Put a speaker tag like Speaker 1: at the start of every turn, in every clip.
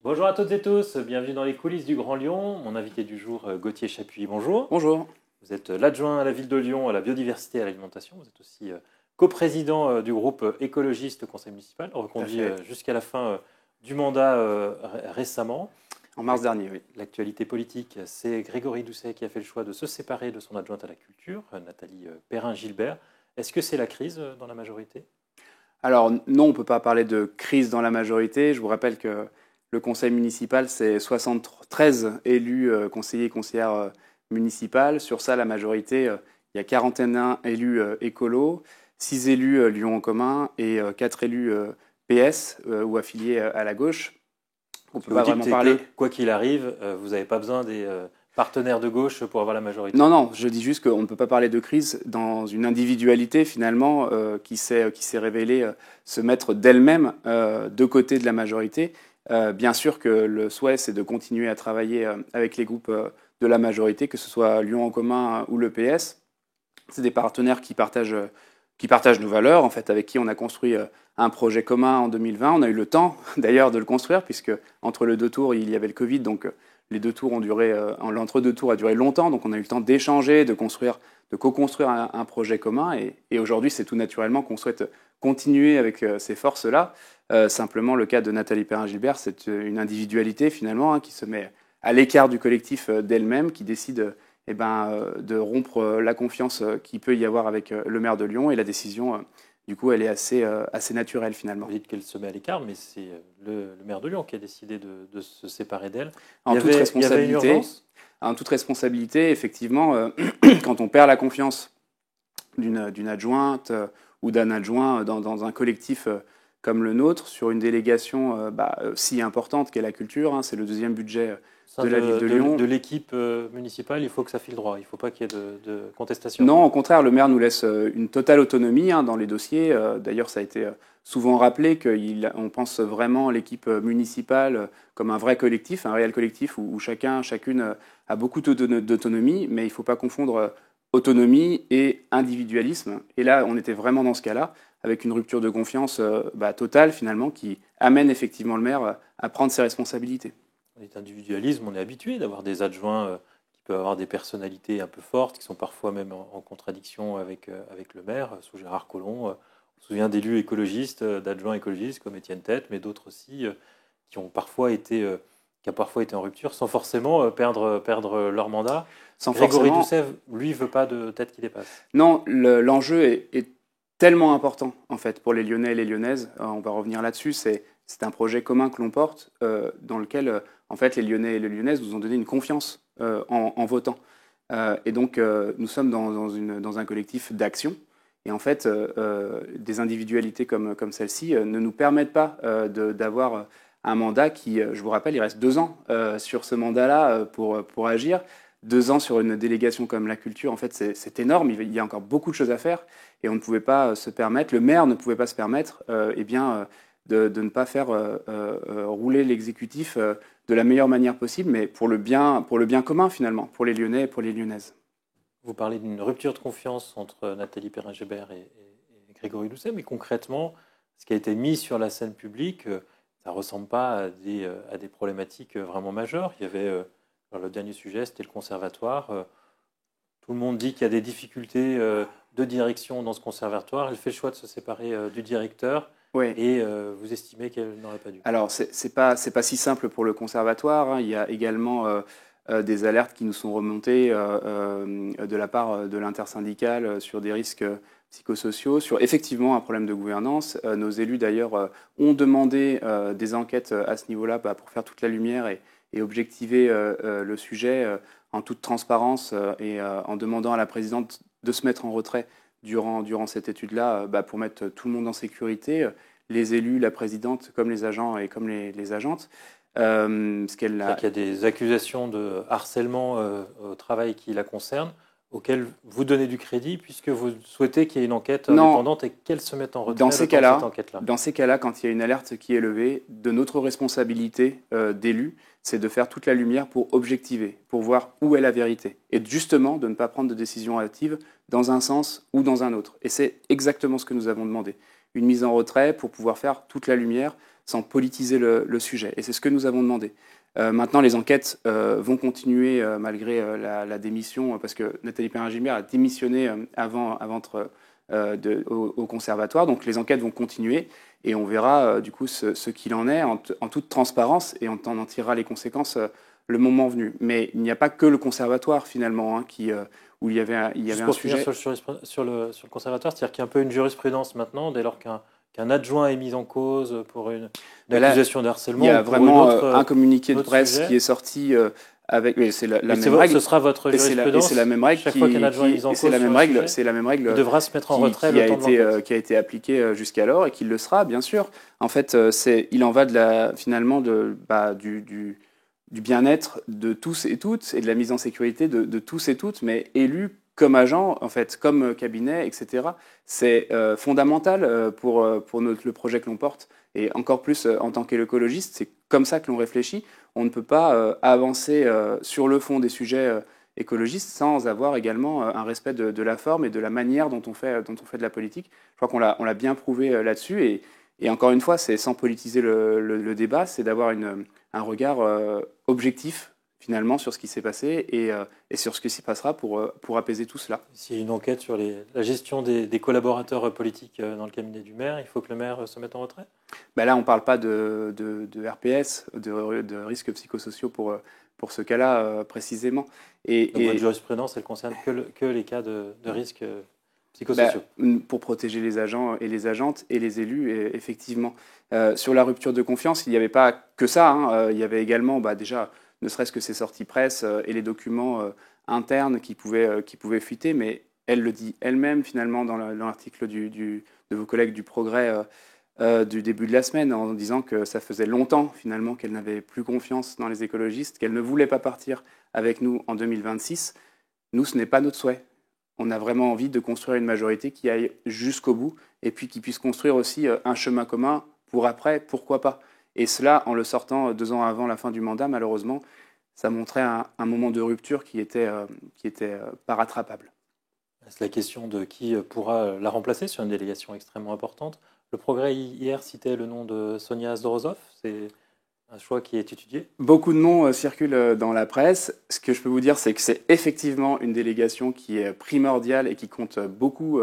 Speaker 1: Bonjour à toutes et tous, bienvenue dans les coulisses du Grand Lyon. Mon invité du jour, Gauthier Chapuis, bonjour.
Speaker 2: Bonjour.
Speaker 1: Vous êtes l'adjoint à la ville de Lyon à la biodiversité et à l'alimentation. Vous êtes aussi coprésident du groupe écologiste au conseil municipal,
Speaker 2: Tout à
Speaker 1: reconduit
Speaker 2: fait.
Speaker 1: jusqu'à la fin du mandat récemment.
Speaker 2: En mars dernier, oui.
Speaker 1: L'actualité politique, c'est Grégory Doucet qui a fait le choix de se séparer de son adjointe à la culture, Nathalie Perrin-Gilbert. Est-ce que c'est la crise dans la majorité?
Speaker 2: Alors non, on ne peut pas parler de crise dans la majorité. Je vous rappelle que le conseil municipal, c'est 73 élus conseillers et conseillères municipales. Sur ça, la majorité, il y a 41 élus écolos, 6 élus Lyon en commun et 4 élus PS ou affiliés à la gauche. On ne peut
Speaker 1: Vous
Speaker 2: pas
Speaker 1: dites
Speaker 2: vraiment
Speaker 1: que,
Speaker 2: parler.
Speaker 1: quoi qu'il arrive, vous n'avez pas besoin des partenaires de gauche pour avoir la majorité.
Speaker 2: Non, non, je dis juste qu'on ne peut pas parler de crise dans une individualité finalement qui s'est révélée se mettre d'elle-même de côté de la majorité. Bien sûr que le souhait, c'est de continuer à travailler avec les groupes de la majorité, que ce soit Lyon en commun ou le PS. C'est des partenaires qui partagent nos valeurs, en fait, avec qui on a construit un projet commun en 2020. On a eu le temps d'ailleurs de le construire, puisque entre les deux tours, il y avait le Covid, donc les deux tours ont duré, l'entre-deux tours a duré longtemps, donc on a eu le temps d'échanger, de construire, de co-construire un projet commun. Et aujourd'hui, c'est tout naturellement qu'on souhaite continuer avec ces forces-là. Simplement, le cas de Nathalie Perrin-Gilbert, c'est une individualité finalement qui se met à l'écart du collectif d'elle-même, qui décide de rompre la confiance qu'il peut y avoir avec le maire de Lyon. Et la décision, du coup, elle est assez naturelle finalement.
Speaker 1: Vous dites qu'elle se met à l'écart, mais c'est le maire de Lyon qui a décidé de se séparer d'elle.
Speaker 2: En toute
Speaker 1: Il y avait une
Speaker 2: responsabilité,
Speaker 1: urgence.
Speaker 2: en toute responsabilité, effectivement, quand on perd la confiance d'une adjointe ou d'un adjoint dans un collectif comme le nôtre, sur une délégation si importante qu'est la culture, c'est le deuxième budget
Speaker 1: Au sein
Speaker 2: de la ville de Lyon.
Speaker 1: de l'équipe municipale, il faut que ça file droit. Il ne faut pas qu'il y ait de contestation.
Speaker 2: Non, au contraire, le maire nous laisse une totale autonomie dans les dossiers. D'ailleurs, ça a été souvent rappelé qu'on pense vraiment l'équipe municipale comme un vrai collectif, un réel collectif où chacune a beaucoup d'autonomie, mais il ne faut pas confondre autonomie et individualisme. Et là, on était vraiment dans ce cas-là, avec une rupture de confiance totale finalement, qui amène effectivement le maire à prendre ses responsabilités.
Speaker 1: On est individualisme, on est habitué d'avoir des adjoints qui peuvent avoir des personnalités un peu fortes, qui sont parfois même en contradiction avec le maire. Sous Gérard Collomb, on se souvient d'élus écologistes, d'adjoints écologistes comme Étienne Tête, mais d'autres aussi qui ont parfois été en rupture sans forcément perdre leur mandat.
Speaker 2: Sans
Speaker 1: Grégory
Speaker 2: forcément...
Speaker 1: Doucet, lui, veut pas de tête qui dépasse.
Speaker 2: Non, l'enjeu est tellement important en fait pour les Lyonnais et les Lyonnaises. On va revenir là-dessus. C'est un projet commun que l'on porte dans lequel en fait les Lyonnais et les Lyonnaises nous ont donné une confiance en votant. Et donc nous sommes dans un collectif d'action. Et en fait, des individualités comme celle-ci ne nous permettent pas d'avoir un mandat qui, je vous rappelle, il reste 2 ans sur ce mandat-là pour agir. 2 ans sur une délégation comme la culture, en fait, c'est énorme. Il y a encore beaucoup de choses à faire et on ne pouvait pas se permettre, le maire ne pouvait pas se permettre, de ne pas faire rouler l'exécutif de la meilleure manière possible, mais pour le bien commun finalement, pour les Lyonnais et pour les Lyonnaises.
Speaker 1: Vous parlez d'une rupture de confiance entre Nathalie Perrin-Gilbert et Grégory Doucet, mais concrètement, ce qui a été mis sur la scène publique, ça ne ressemble pas à des problématiques vraiment majeures. Il y avait, le dernier sujet, c'était le conservatoire. Tout le monde dit qu'il y a des difficultés de direction dans ce conservatoire. Elle fait le choix de se séparer du directeur.
Speaker 2: Oui.
Speaker 1: Et vous estimez qu'elle n'aurait pas dû.
Speaker 2: Alors, c'est pas si simple pour le conservatoire. Il y a également des alertes qui nous sont remontées de la part de l'intersyndicale sur des risques psychosociaux, sur effectivement un problème de gouvernance. Nos élus, d'ailleurs, ont demandé des enquêtes à ce niveau-là pour faire toute la lumière et objectiver le sujet en toute transparence et en demandant à la présidente de se mettre en retrait durant cette étude-là pour mettre tout le monde en sécurité, les élus, la présidente, comme les agents et comme les agentes.
Speaker 1: Il y a des accusations de harcèlement au travail qui la concernent, auxquelles vous donnez du crédit, puisque vous souhaitez qu'il y ait une enquête indépendante et qu'elle se mette en retrait
Speaker 2: dans ces cas-là,
Speaker 1: cette enquête-là.
Speaker 2: Dans ces cas-là, quand il y a une alerte qui est levée, de notre responsabilité d'élus, c'est de faire toute la lumière pour objectiver, pour voir où est la vérité. Et justement, de ne pas prendre de décision hâtive dans un sens ou dans un autre. Et c'est exactement ce que nous avons demandé. Une mise en retrait pour pouvoir faire toute la lumière sans politiser le sujet. Et c'est ce que nous avons demandé. Maintenant, les enquêtes vont continuer malgré la démission, parce que Nathalie Perrin-Gilbert a démissionné avant au conservatoire. Donc les enquêtes vont continuer et on verra du coup ce qu'il en est en toute transparence et on en tirera les conséquences le moment venu. Mais il n'y a pas que le conservatoire finalement où il y avait un sujet.
Speaker 1: Sur le conservatoire, c'est-à-dire qu'il y a un peu une jurisprudence maintenant, dès lors qu'un adjoint est mis en cause pour une accusation de harcèlement.
Speaker 2: Il y a vraiment un communiqué de presse qui est sorti avec. C'est la même règle.
Speaker 1: Ce sera votre jurisprudence.
Speaker 2: C'est la même règle.
Speaker 1: Chaque fois qu'un adjoint est mis en cause, c'est la même
Speaker 2: règle.
Speaker 1: Il devra se mettre en retrait le temps de l'enquête.
Speaker 2: Qui a été appliquée jusqu'alors et qui le sera, bien sûr. En fait, il en va finalement du bien-être de tous et toutes et de la mise en sécurité de tous et toutes, mais élus comme agents, en fait, comme cabinet, etc. C'est fondamental pour le projet que l'on porte. Et encore plus en tant qu'écologiste, c'est comme ça que l'on réfléchit. On ne peut pas avancer sur le fond des sujets écologistes sans avoir également un respect de la forme et de la manière dont on fait de la politique. Je crois qu'on l'a bien prouvé là-dessus. Et encore une fois, c'est sans politiser le débat, c'est d'avoir un regard objectif finalement sur ce qui s'est passé et sur ce qui s'y passera pour apaiser tout cela.
Speaker 1: S'il y a une enquête sur la gestion des collaborateurs politiques dans le cabinet du maire, il faut que le maire se mette en retrait ?
Speaker 2: Là, on ne parle pas de RPS, de risques psychosociaux pour ce cas-là précisément.
Speaker 1: Donc votre jurisprudence, elle concerne que les cas de risques psychosociaux.
Speaker 2: Pour protéger les agents et les agentes et les élus, effectivement. Sur la rupture de confiance, il n'y avait pas que ça. Il y avait également déjà, ne serait-ce que ces sorties presse et les documents internes qui pouvaient fuiter, mais elle le dit elle-même finalement dans l'article de vos collègues du Progrès du début de la semaine, en disant que ça faisait longtemps finalement qu'elle n'avait plus confiance dans les écologistes, qu'elle ne voulait pas partir avec nous en 2026. Nous, ce n'est pas notre souhait. On a vraiment envie de construire une majorité qui aille jusqu'au bout et puis qui puisse construire aussi un chemin commun pour après, pourquoi pas. Et cela, en le sortant 2 ans avant la fin du mandat, malheureusement, ça montrait un moment de rupture qui était pas rattrapable.
Speaker 1: C'est la question de qui pourra la remplacer sur une délégation extrêmement importante. Le Progrès hier citait le nom de Sonia Zdorozov. C'est un choix qui est étudié.
Speaker 2: Beaucoup de noms circulent dans la presse. Ce que je peux vous dire, c'est que c'est effectivement une délégation qui est primordiale et qui compte beaucoup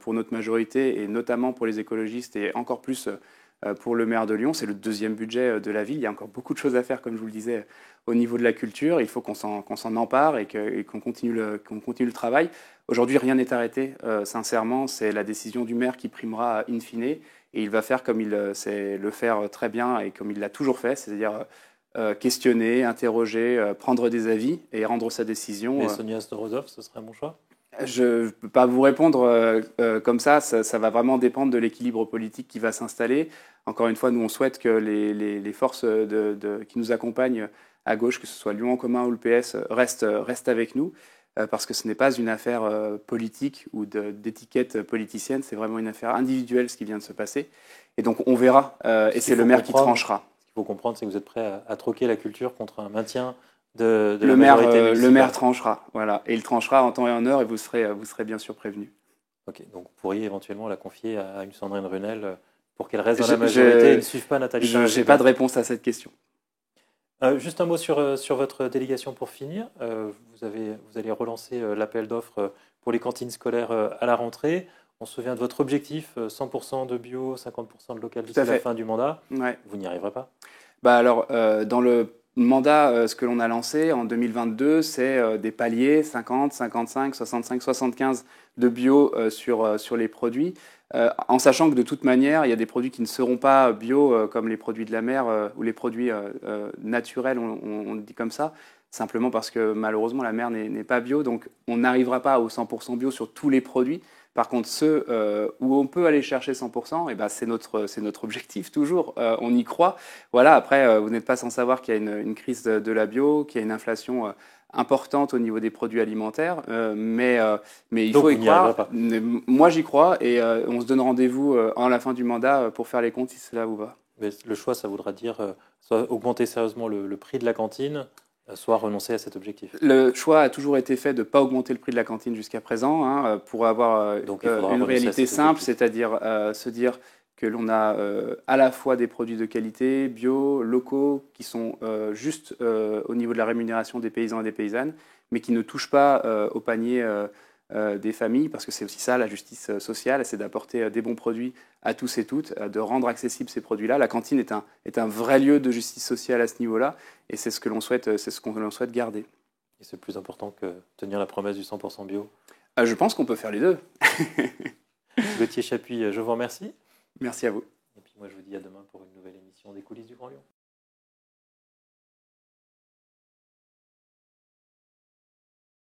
Speaker 2: pour notre majorité, et notamment pour les écologistes, et encore plus pour le maire de Lyon. C'est le 2e budget de la ville. Il y a encore beaucoup de choses à faire, comme je vous le disais, au niveau de la culture. Il faut qu'on s'en empare et qu'on continue le travail. Aujourd'hui, rien n'est arrêté. Sincèrement, c'est la décision du maire qui primera in fine. Et il va faire comme il sait le faire très bien et comme il l'a toujours fait, c'est-à-dire questionner, interroger, prendre des avis et rendre sa décision.
Speaker 1: Mais Sonia Zdorozov, ce serait mon choix ?
Speaker 2: Je ne peux pas vous répondre comme ça. Ça va vraiment dépendre de l'équilibre politique qui va s'installer. Encore une fois, nous, on souhaite que les forces qui nous accompagnent à gauche, que ce soit Lyon en commun ou le PS, restent avec nous, parce que ce n'est pas une affaire politique ou d'étiquette politicienne, c'est vraiment une affaire individuelle, ce qui vient de se passer. Et donc, on verra, et c'est le maire qui tranchera.
Speaker 1: Ce qu'il faut comprendre, c'est que vous êtes prêt à troquer la culture contre un maintien de la majorité municipale.
Speaker 2: Le maire tranchera, voilà. Et il tranchera en temps et en heure, et vous serez bien sûr prévenus.
Speaker 1: Ok, donc vous pourriez éventuellement la confier à une Sandrine Runel pour qu'elle reste dans la majorité et ne suive pas Nathalie Perrin-Gilbert.
Speaker 2: Je n'ai pas de réponse à cette question.
Speaker 1: Juste un mot sur votre délégation pour finir. Vous allez relancer l'appel d'offres pour les cantines scolaires à la rentrée. On se souvient de votre objectif, 100% de bio, 50% de local d'ici la fin du mandat.
Speaker 2: Ouais.
Speaker 1: Vous n'y arriverez pas ?
Speaker 2: Alors, dans le mandat, ce que l'on a lancé en 2022, c'est des paliers 50, 55, 65, 75 de bio sur les produits. En sachant que de toute manière, il y a des produits qui ne seront pas bio, comme les produits de la mer ou les produits naturels, on le dit comme ça, simplement parce que malheureusement la mer n'est pas bio, donc on n'arrivera pas au 100% bio sur tous les produits. Par contre, ceux où on peut aller chercher 100%, c'est notre objectif toujours, on y croit. Voilà, après, vous n'êtes pas sans savoir qu'il y a une crise de la bio, qu'il y a une inflation importante au niveau des produits alimentaires, mais il faut y croire. Moi, j'y crois et on se donne rendez-vous à la fin du mandat pour faire les comptes si cela vous va.
Speaker 1: Mais le choix, ça voudra dire soit augmenter sérieusement le prix de la cantine, soit renoncer à cet objectif.
Speaker 2: Le choix a toujours été fait de ne pas augmenter le prix de la cantine jusqu'à présent, pour avoir une réalité simple, c'est-à-dire se dire que l'on a à la fois des produits de qualité, bio, locaux, qui sont juste au niveau de la rémunération des paysans et des paysannes, mais qui ne touchent pas au panier des familles, parce que c'est aussi ça la justice sociale, c'est d'apporter des bons produits à tous et toutes, de rendre accessibles ces produits-là. La cantine est un vrai lieu de justice sociale à ce niveau-là, et c'est ce que l'on souhaite garder.
Speaker 1: Et c'est plus important que tenir la promesse du 100% bio.
Speaker 2: Je pense qu'on peut faire les deux.
Speaker 1: Gauthier Chapuis, je vous remercie.
Speaker 2: Merci à vous.
Speaker 1: Et puis moi, je vous dis à demain pour une nouvelle émission des coulisses du Grand Lyon.